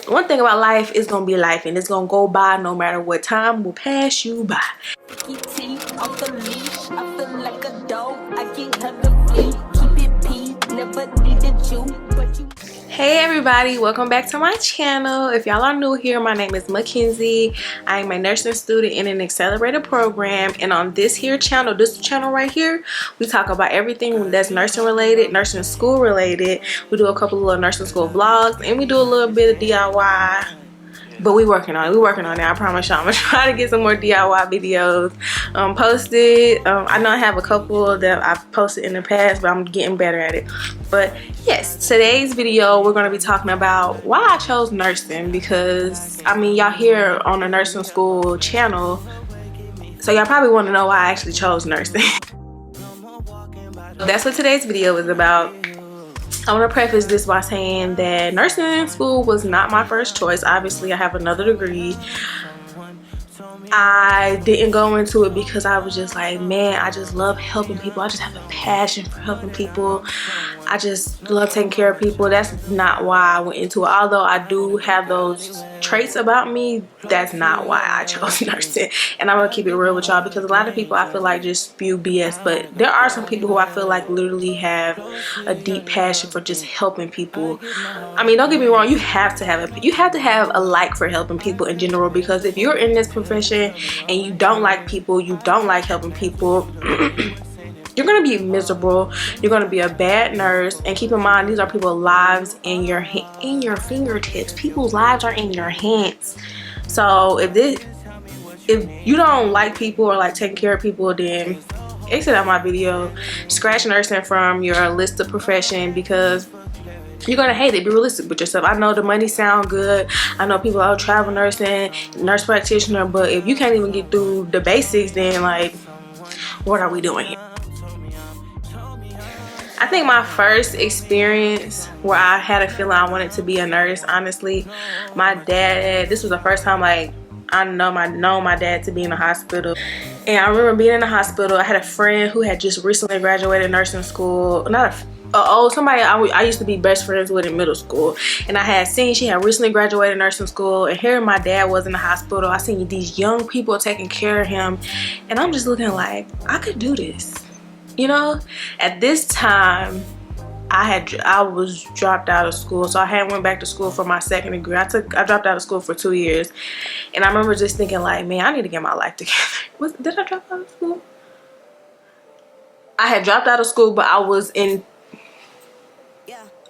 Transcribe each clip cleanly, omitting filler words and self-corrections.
one thing about life is gonna be life, and it's gonna go by no matter what. Time will pass you by. Off the leash, I feel like a dog. I can't have the flea. Keep it pee, never needed you, but you. Hey everybody, welcome back to my channel. If y'all are new here, my name is Mackenzie. I am a nursing student in an accelerated program, and on this channel right here, we talk about everything that's nursing related, nursing school related. We do a couple of little nursing school vlogs, and we do a little bit of DIY. But we're working on it. I promise y'all. I'm gonna try to get some more DIY videos posted. I know I have a couple that I've posted in the past, but I'm getting better at it. But yes, today's video we're gonna be talking about why I chose nursing, because I mean, y'all here on the nursing school channel, so y'all probably want to know why I actually chose nursing. That's what today's video is about. I want to preface this by saying that nursing school was not my first choice. Obviously, I have another degree. I didn't go into it because I was just like, man, I just love helping people. I just have a passion for helping people. I just love taking care of people. That's not why I went into it. Although I do have those traits about me, that's not why I chose nursing. And I'm gonna keep it real with y'all, because a lot of people I feel like just spew BS, but there are some people who I feel like literally have a deep passion for just helping people. I mean, don't get me wrong, you have to have a like for helping people in general, because if you're in this profession and you don't like people, you don't like helping people, you're gonna be miserable. You're gonna be a bad nurse. And keep in mind, these are people's lives in your fingertips. People's lives are in your hands. So if you don't like people or like taking care of people, then exit out my video. Scratch nursing from your list of profession, because you're gonna hate it. Be realistic with yourself. I know the money sound good. I know people are travel nursing, nurse practitioner, but if you can't even get through the basics, then like, what are we doing here? I think my first experience where I had a feeling I wanted to be a nurse, honestly, my dad, this was the first time like I know my dad to be in the hospital. And I remember being in the hospital. I had a friend who had just recently graduated nursing school. Somebody I used to be best friends with in middle school. And I had seen she had recently graduated nursing school, and here my dad was in the hospital. I seen these young people taking care of him, and I'm just looking like, I could do this. You know, at this time, I was dropped out of school, so I hadn't went back to school for my second degree. I dropped out of school for 2 years, and I remember just thinking like, man, I need to get my life together. Did I drop out of school? I had dropped out of school, but I was in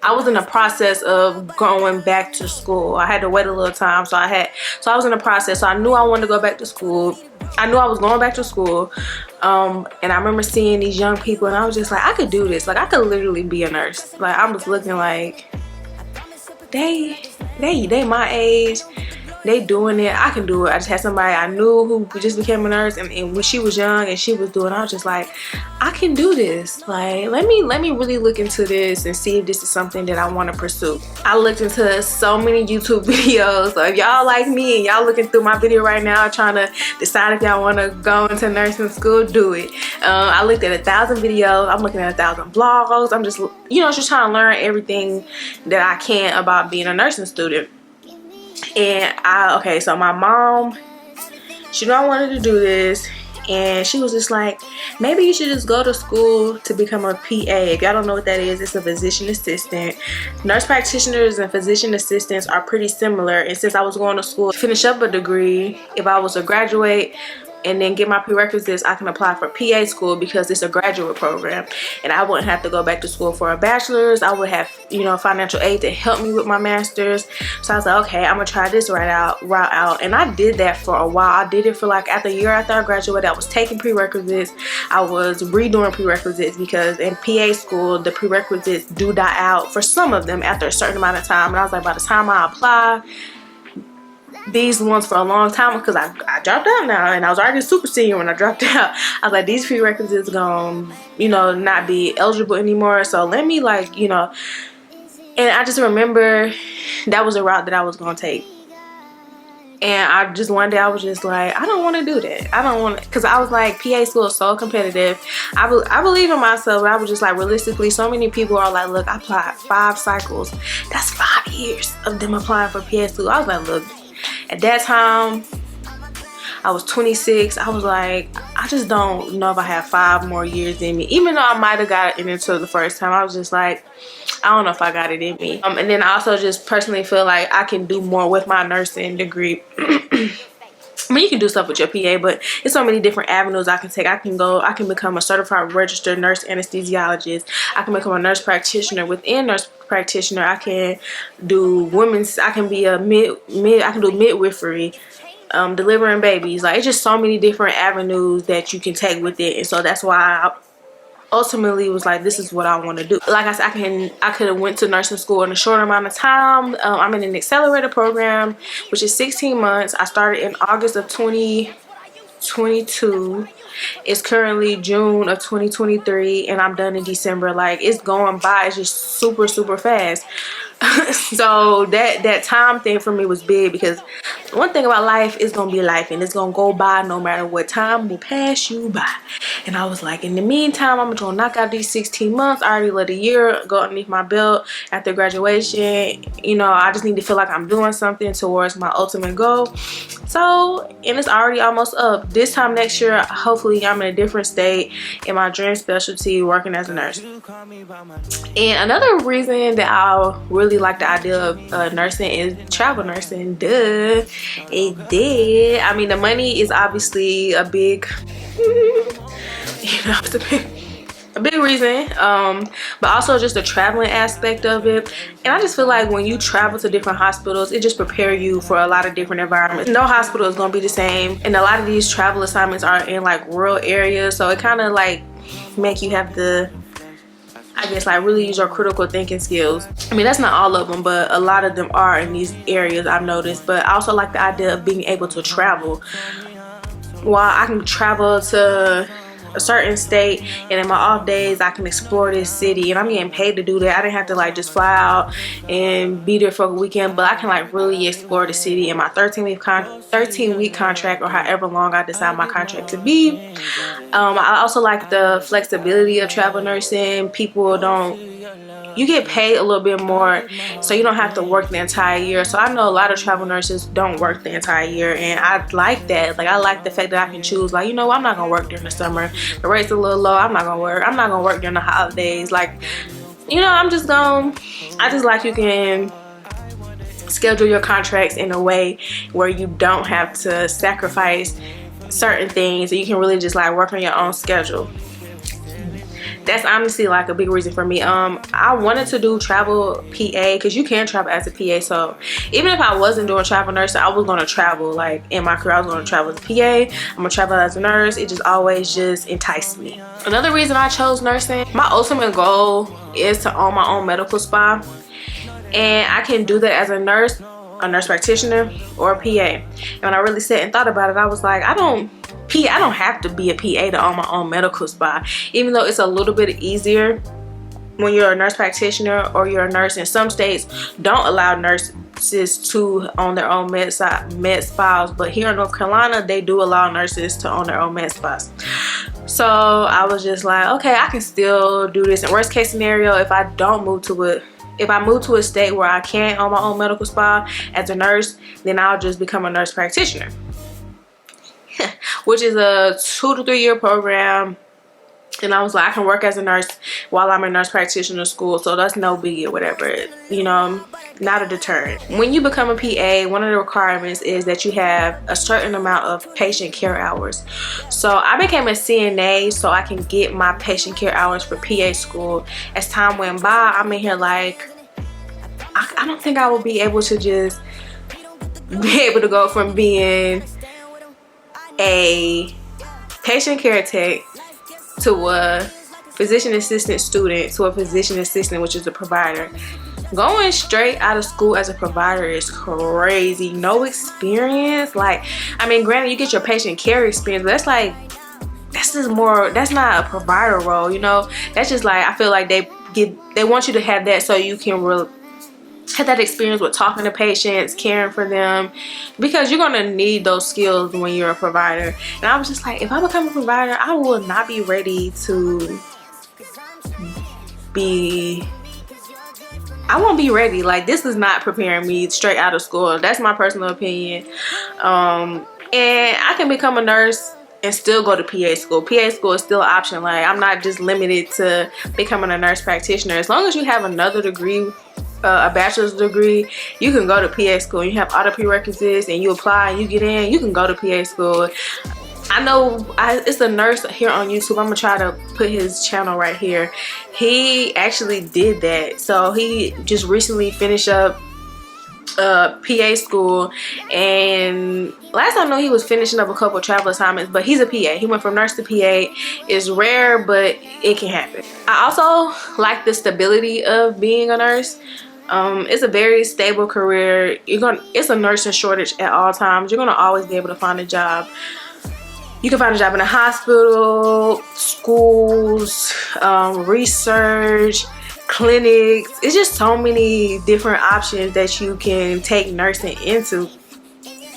the process of going back to school. I had to wait a little time, so I was in the process. So I knew I wanted to go back to school. I knew I was going back to school. And I remember seeing these young people, and I was just like, I could do this. Like, I could literally be a nurse. Like, I'm just looking like, they my age. They doing it. I can do it. I just had somebody I knew who just became a nurse, and when she was young and she was doing it, I was just like, I can do this. Like, let me really look into this and see if this is something that I want to pursue. I looked into so many YouTube videos. So if y'all like me and y'all looking through my video right now trying to decide if y'all want to go into nursing school, do it. I looked at 1,000 videos. I'm looking at 1,000 blogs. I'm just, just trying to learn everything that I can about being a nursing student. And so my mom, she knew I wanted to do this, and she was just like, maybe you should just go to school to become a PA. If y'all don't know what that is, it's a physician assistant. Nurse practitioners and physician assistants are pretty similar, and since I was going to school to finish up a degree, if I was to graduate and then get my prerequisites, I can apply for PA school because it's a graduate program, and I wouldn't have to go back to school for a bachelor's. I would have, financial aid to help me with my master's. So I was like, okay, I'm gonna try this route out. And I did that for a while. I did it for like a year after I graduated. I was taking prerequisites. I was redoing prerequisites, because in PA school, the prerequisites do die out for some of them after a certain amount of time. And I was like, by the time I apply these ones for a long time, because I dropped out now, and I was already super senior when I dropped out. I was like, these prerequisites gonna not be eligible anymore, so let me and I just remember that was a route that I was gonna take. And one day I was just like, I don't want to do that. I don't want to, because I was like, PA school is so competitive. I believe in myself, but I was just like, realistically, so many people are like, look, I applied 5 cycles. That's 5 years of them applying for PA school. I was like, look, at that time, I was 26. I was like, I just don't know if I have 5 more years in me. Even though I might have got it into the first time, I was just like, I don't know if I got it in me. And then I also just personally feel like I can do more with my nursing degree. I mean, you can do stuff with your PA, but there's so many different avenues I can take. I can become a certified registered nurse anesthesiologist. I can become a nurse practitioner. Within nurse practitioner, I can do women's, I can be a I can do midwifery, delivering babies. Like, it's just so many different avenues that you can take with it. And so that's why I ultimately was like, this is what I want to do. Like I said, I could have went to nursing school in a short amount of time. I'm in an accelerator program, which is 16 months. I started in August of 2022. It's currently June of 2023, and I'm done in December. Like, it's going by. It's just super, super fast. So that time thing for me was big, because one thing about life is gonna be life, and it's gonna go by no matter what. Time will pass you by. And I was like, in the meantime, I'm gonna knock out these 16 months. I already let a year go underneath my belt after graduation. You know, I just need to feel like I'm doing something towards my ultimate goal. So, and it's already almost up. This time next year, hopefully I'm in a different state in my dream specialty, working as a nurse. And another reason that I really like the idea of nursing is travel nursing. Duh, it did. I mean, the money is obviously a big, you know, it's a big reason, but also just the traveling aspect of it. And I just feel like when you travel to different hospitals, it just prepares you for a lot of different environments. No hospital is gonna be the same, and a lot of these travel assignments are in like rural areas, so it kind of like make you have to, I guess, like really use your critical thinking skills. I mean, that's not all of them, but a lot of them are in these areas, I've noticed. But I also like the idea of being able to travel. While I can travel to a certain state, and in my off days I can explore this city, and I'm getting paid to do that. I didn't have to like just fly out and be there for a weekend, but I can like really explore the city in my 13-week contract, or however long I decide my contract to be. I also like the flexibility of travel nursing. You get paid a little bit more, so you don't have to work the entire year. So I know a lot of travel nurses don't work the entire year, and I like that. Like, I like the fact that I can choose, like, you know, I'm not gonna work during the summer. The rate's a little low. I'm not gonna work during the holidays. Like, you know, I just like you can schedule your contracts in a way where you don't have to sacrifice certain things, and you can really just like work on your own schedule. That's honestly like a big reason for me. I wanted to do travel PA, because you can travel as a PA. So even if I wasn't doing travel nursing, I was going to travel. Like, in my career, I was going to travel as a PA. I'm going to travel as a nurse. It just always just enticed me. Another reason I chose nursing, my ultimate goal is to own my own medical spa, and I can do that as a nurse practitioner, or a PA. And when I really sat and thought about it, I was like, I don't have to be a PA to own my own medical spa, even though it's a little bit easier when you're a nurse practitioner or you're a nurse. In some states don't allow nurses to own their own med spas, but here in North Carolina they do allow nurses to own their own med spas. So I was just like, okay, I can still do this. In worst case scenario, if I move to a state where I can't own my own medical spa as a nurse, then I'll just become a nurse practitioner, which is a 2 to 3 year program. And I was like, I can work as a nurse while I'm in nurse practitioner school, so that's no biggie or whatever, you know, not a deterrent. When you become a PA, one of the requirements is that you have a certain amount of patient care hours. So I became a CNA so I can get my patient care hours for PA school. As time went by, I'm in here like, I don't think I will be able to just be able to go from being a patient care tech to a physician assistant student to a physician assistant, which is a provider. Going straight out of school as a provider is crazy. No experience. Like, I mean, granted, you get your patient care experience, but that's not a provider role, you know. That's just like, I feel like they want you to have that so you can have that experience with talking to patients, caring for them, because you're gonna need those skills when you're a provider. And I was just like, if I become a provider, I will not be ready to be I won't be ready. Like, this is not preparing me straight out of school. That's my personal opinion. And I can become a nurse and still go to PA school. PA school is still an option. Like, I'm not just limited to becoming a nurse practitioner. As long as you have another degree, a bachelor's degree, you can go to PA school. You have all the prerequisites and you apply and you get in, you can go to PA school. I know it's a nurse here on YouTube. I'm gonna try to put his channel right here. He actually did that. So he just recently finished up PA school, and last I know he was finishing up a couple travel assignments, but he's a PA. He went from nurse to PA. It's rare, but it can happen. I also like the stability of being a nurse. It's a very stable career. It's a nursing shortage at all times. You're gonna always be able to find a job. You can find a job in a hospital, schools, research, clinics. It's just so many different options that you can take nursing into.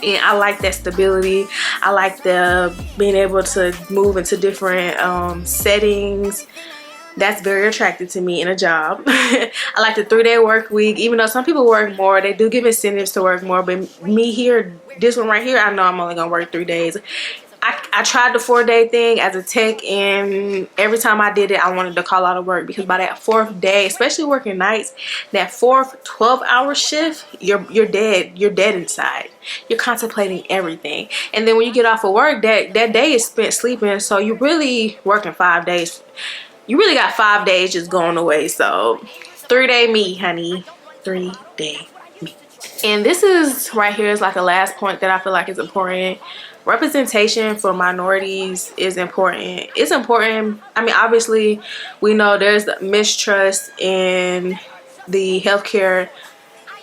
And I like that stability. I like the being able to move into different settings. That's very attractive to me in a job. I like the 3-day work week. Even though some people work more, they do give incentives to work more. But me here, this one right here, I know I'm only gonna work 3 days. I tried the 4-day thing as a tech, and every time I did it, I wanted to call out of work, because by that 4th day, especially working nights, that 4th 12-hour shift, you're dead. You're dead inside. You're contemplating everything, and then when you get off of work, that day is spent sleeping. So you really working 5 days. You really got 5 days just going away. So 3-day me, honey. 3-day me. And this is right here is like a last point that I feel like is important. Representation for minorities is important. It's important. I mean, obviously, we know there's mistrust in the healthcare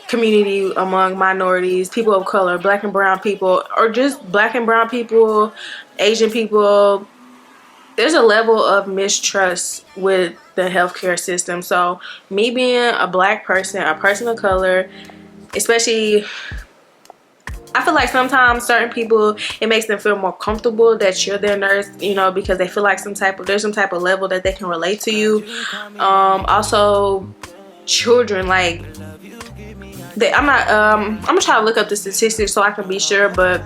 community among minorities, people of color, black and brown people, or just black and brown people, Asian people. There's a level of mistrust with the healthcare system. So me being a black person, a person of color, especially, I feel like sometimes certain people, it makes them feel more comfortable that you're their nurse, you know, because they feel like there's some type of level that they can relate to you. Also, children, like, I'm gonna try to look up the statistics so I can be sure, but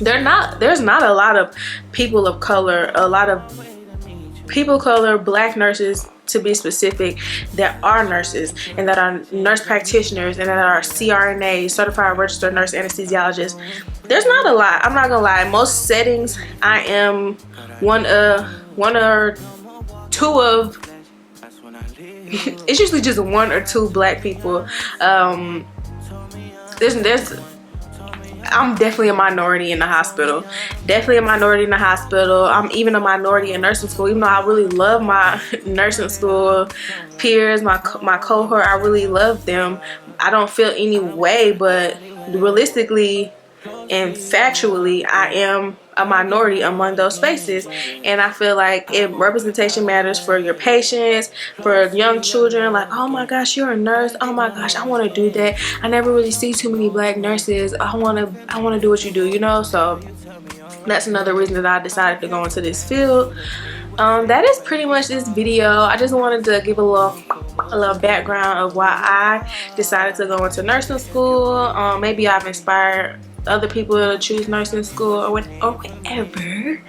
there's not a lot of people of color, black nurses, to be specific, that are nurses and that are nurse practitioners and that are CRNAs, certified registered nurse anesthesiologists. There's not a lot. I'm not gonna lie. In most settings, I am one or two of it's usually just 1 or 2 black people. I'm definitely a minority in the hospital. Definitely a minority in the hospital. I'm even a minority in nursing school, even though I really love my nursing school peers, my cohort. I really love them. I don't feel any way, but realistically and factually, I am a minority among those spaces. And I feel like representation matters for your patients, for young children. Like, oh my gosh, you're a nurse. Oh my gosh, I want to do that. I never really see too many black nurses. I want to do what you do, you know. So that's another reason that I decided to go into this field. That is pretty much this video. I just wanted to give a little background of why I decided to go into nursing school. Maybe I've inspired other people to choose nursing school or whatever.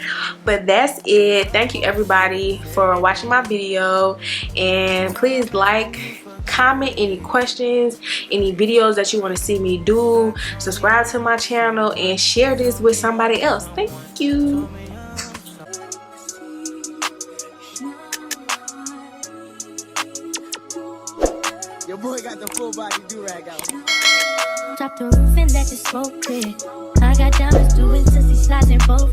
But that's it. Thank you everybody for watching my video, and please like, comment any questions, any videos that you want to see me do, subscribe to my channel, and share this with somebody else. Thank you. Your boy got the full body do-rag out. Drop the roof and let the smoke clear. I got diamonds doing sissy slides in both.